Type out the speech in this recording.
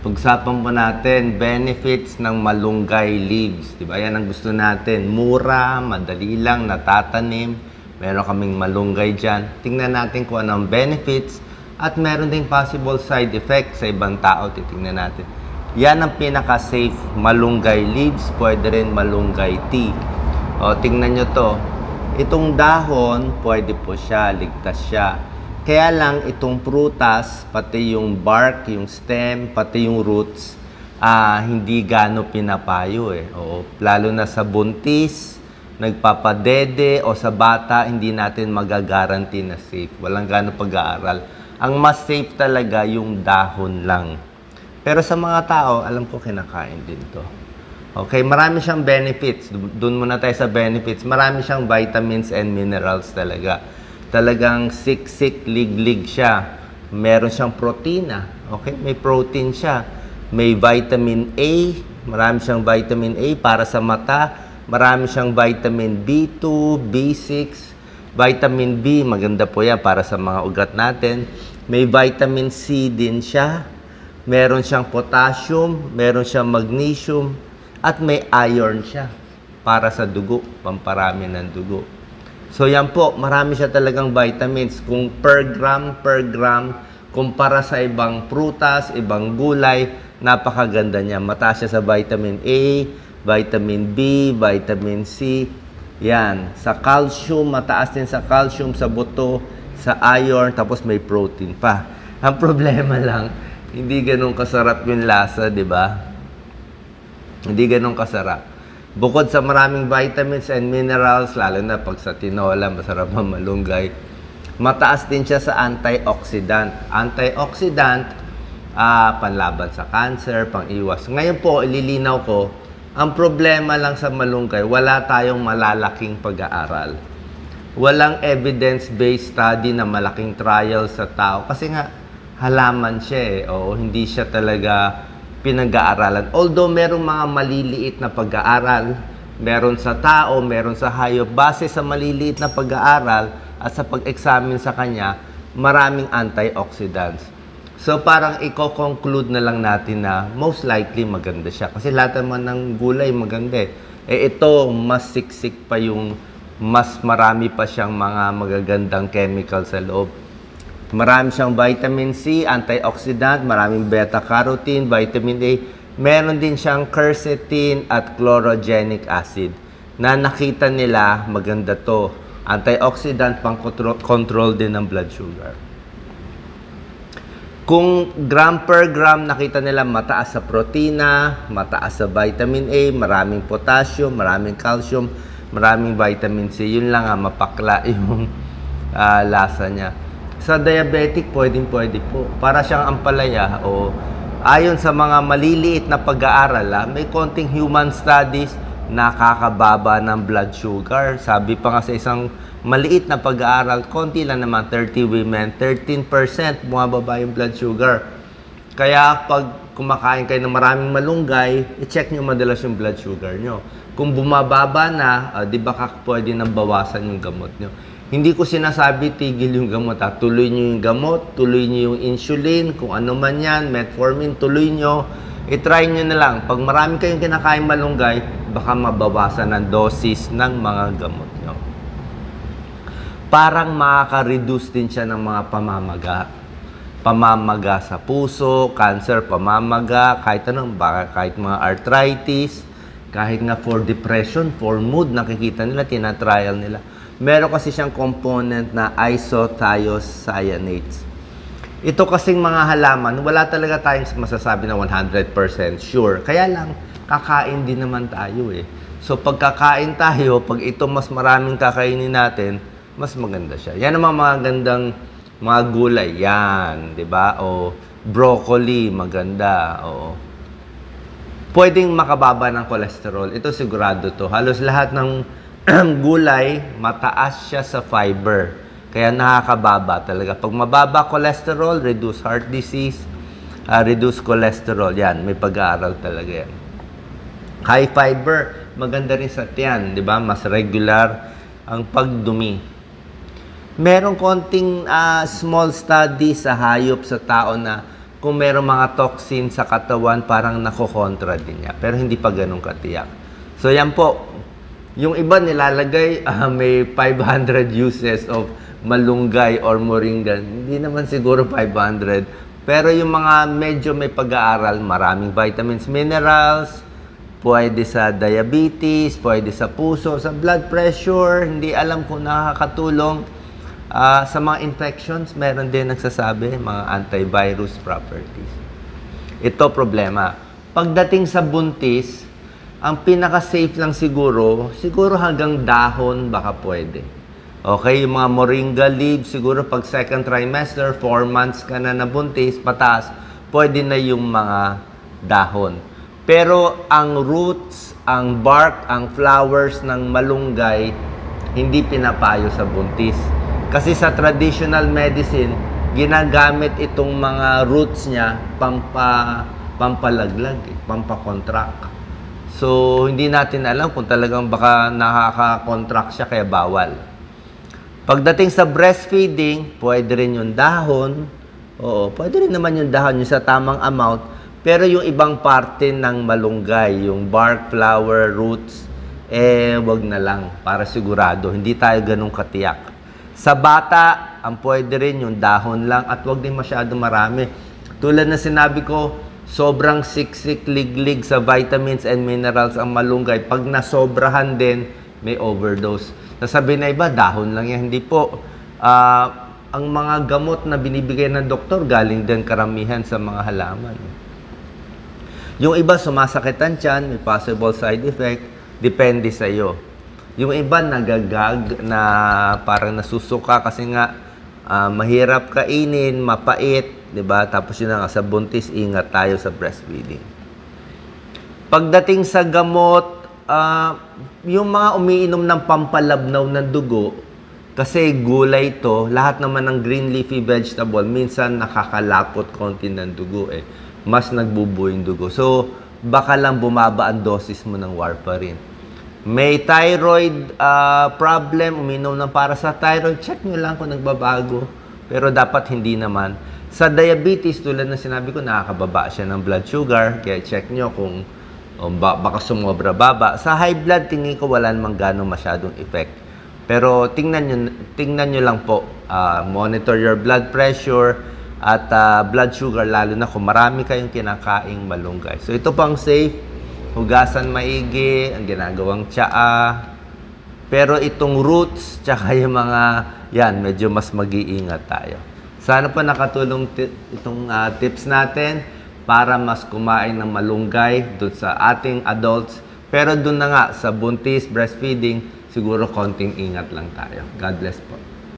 Pag-usapan po natin, benefits ng malunggay leaves. Diba? Yan ang gusto natin. Mura, madali lang, natatanim. Meron kaming malunggay dyan. Tingnan natin kung anong benefits. At meron ding possible side effects sa ibang tao. Titingnan natin. Yan ang pinaka-safe malunggay leaves. Pwede rin malunggay tea. O, tingnan nyo to. Itong dahon, pwede po siya, ligtas siya. Kaya lang itong prutas, pati yung bark, yung stem, pati yung roots, hindi gaano pinapayo eh. Oo, lalo na sa buntis, nagpapadede o sa bata, hindi natin magagaranti na safe. Walang gaano pag-aaral. Ang mas safe talaga yung dahon lang. Pero sa mga tao, alam ko kinakain din to. Okay, marami siyang benefits. Doon muna tayo sa benefits. Marami siyang vitamins and minerals talaga. Talagang siksik, liglig siya. Meron siyang protina. Okay? May protein siya. May vitamin A. Marami siyang vitamin A para sa mata. Marami siyang vitamin B2, B6. Vitamin B, maganda po yan para sa mga ugat natin. May vitamin C din siya. Meron siyang potassium. Meron siyang magnesium. At may iron siya para sa dugo. Pamparami ng dugo. So yan po, marami siya talagang vitamins. Kung per gram, kumpara sa ibang prutas, ibang gulay, napakaganda niya. Mataas siya sa vitamin A, vitamin B, vitamin C. Yan. Sa calcium, mataas din sa calcium, sa buto, sa iron, tapos may protein pa. Ang problema lang, hindi ganun kasarap yung lasa, di ba? Hindi ganun kasarap. Bukod sa maraming vitamins and minerals, lalo na pag sa tinola, masarap ang malunggay, mataas din siya sa antioxidant. Antioxidant, panlaban sa cancer, pang-iwas. Ngayon po, ililinaw ko, ang problema lang sa malunggay, wala tayong malalaking pag-aaral. Walang evidence-based study na malaking trial sa tao. Kasi nga, halaman siya eh. O, hindi siya talaga pinag-aaralan. Although merong mga maliliit na pag-aaral, meron sa tao, meron sa hayop, base sa maliliit na pag-aaral at sa pag-examine sa kanya, maraming antioxidants. So parang i-conclude na lang natin na most likely maganda siya. Kasi lahat naman ng gulay maganda eh. Eh ito, mas siksik pa yung, mas marami pa siyang mga magagandang chemical sa loob. Marami siyang vitamin C, antioxidant, maraming beta-carotene, vitamin A. Meron din siyang quercetin at chlorogenic acid na nakita nila maganda to. Antioxidant, pang-control din ng blood sugar. Kung gram per gram nakita nila mataas sa protina, mataas sa vitamin A, maraming potassium, maraming calcium, maraming vitamin C. Yun lang mapakla yung lasa niya. Sa diabetic, pwedeng-pwede po. Para siyang ampalaya o ayon sa mga maliliit na pag-aaral, may konting human studies nakakababa ng blood sugar. Sabi pa nga sa isang maliit na pag-aaral, konti lang naman, 30 women, 13% bumababa yung blood sugar. Kaya pag kumakain kayo ng maraming malunggay, i-check nyo madalas yung blood sugar nyo. Kung bumababa na, di ba pwede nang bawasan yung gamot nyo. Hindi ko sinasabi tigil yung gamot. Tuloy nyo yung gamot, tuloy nyo yung insulin, kung ano man yan, metformin, tuloy nyo. I-try nyo na lang. Pag marami kayong kinakain malunggay, baka mabawasan ang dosis ng mga gamot nyo. Parang makaka-reduce din siya ng mga pamamaga. Pamamaga sa puso, cancer, pamamaga, kahit anong, kahit mga arthritis, kahit nga for depression, for mood, nakikita nila, tinatrial nila. Meron kasi siyang component na isothiocyanates. Ito kasing mga halaman, wala talaga tayong masasabi na 100% sure. Kaya lang, kakain din naman tayo eh. So pagkakain tayo, pag ito mas maraming kakainin natin, mas maganda siya. Yan ang mga gandang mga gulay. Yan, di ba? O broccoli, maganda. O pwedeng makababa ng cholesterol. Ito sigurado to. Halos lahat ng gulay, mataas siya sa fiber. Kaya nakakababa talaga. Pag mababa cholesterol, reduce heart disease, reduce cholesterol. Yan, may pag-aaral talaga yan. High fiber, maganda rin sa tiyan, di ba? Mas regular ang pagdumi. Merong konting small study sa hayop sa tao na kung merong mga toxin sa katawan, parang nakokontra din niya. Pero hindi pa ganun katiyak. So yan po, yung iba nilalagay, may 500 uses of malunggay or moringa. Hindi naman siguro 500. Pero yung mga medyo may pag-aaral, maraming vitamins, minerals, pwede sa diabetes, pwede sa puso, sa blood pressure, hindi alam kung nakakatulong. Sa mga infections, meron din nagsasabi, mga antivirus properties. Ito problema. Pagdating sa buntis, ang pinaka-safe lang siguro hanggang dahon baka pwede. Okay, yung mga moringa leaves, siguro pag second trimester, 4 months ka na nabuntis, pataas, pwede na yung mga dahon. Pero ang roots, ang bark, ang flowers ng malunggay, hindi pinapayo sa buntis. Kasi sa traditional medicine, ginagamit itong mga roots niya pampalaglag, pampakontract. So, hindi natin alam kung talagang baka nakaka-contract siya kaya bawal. Pagdating sa breastfeeding, pwede rin yung dahon. Oo, pwede rin naman yung dahon yung sa tamang amount. Pero yung ibang parte ng malunggay, yung bark, flower, roots, wag na lang para sigurado. Hindi tayo ganun katiyak. Sa bata, ang pwede rin yung dahon lang at wag din masyado marami. Tulad na sinabi ko, sobrang siksik, liglig sa vitamins and minerals ang malunggay. Pag nasobrahan din, may overdose. Nasabi na iba, dahon lang yan. Hindi po. Ang mga gamot na binibigay ng doktor, galing din karamihan sa mga halaman. Yung iba, sumasakitan tiyan, may possible side effect, depende sa iyo. Yung iba nagagag na parang nasusuka kasi nga mahirap kainin, mapait, 'di ba? Tapos yun nga sa buntis, ingat tayo sa breastfeeding. Pagdating sa gamot, yung mga umiinom ng pampalabnaw ng dugo, kasi gulay to, lahat naman ng green leafy vegetable, minsan nakakalapot konti ng dugo Mas nagbubuo yung dugo. So, baka lang bumaba ang dosis mo ng warfarin. May thyroid problem, uminom ng para sa thyroid, check nyo lang kung nagbabago. Pero dapat hindi naman. Sa diabetes, tulad na sinabi ko, nakakababa siya ng blood sugar. Kaya check nyo kung baka sumobra baba. Sa high blood, tingin ko wala namang gano'ng masyadong effect. Pero tingnan nyo lang po. Monitor your blood pressure at blood sugar, lalo na kung marami kayong kinakaing malunggay. So ito pang safe. Hugasan maigi, ang ginagawang tsaa. Pero itong roots, tsaka yung mga, yan, medyo mas mag-iingat tayo. Sana pa nakatulong itong tips natin para mas kumain ng malunggay doon sa ating adults. Pero doon na nga, sa buntis, breastfeeding, siguro konting ingat lang tayo. God bless po.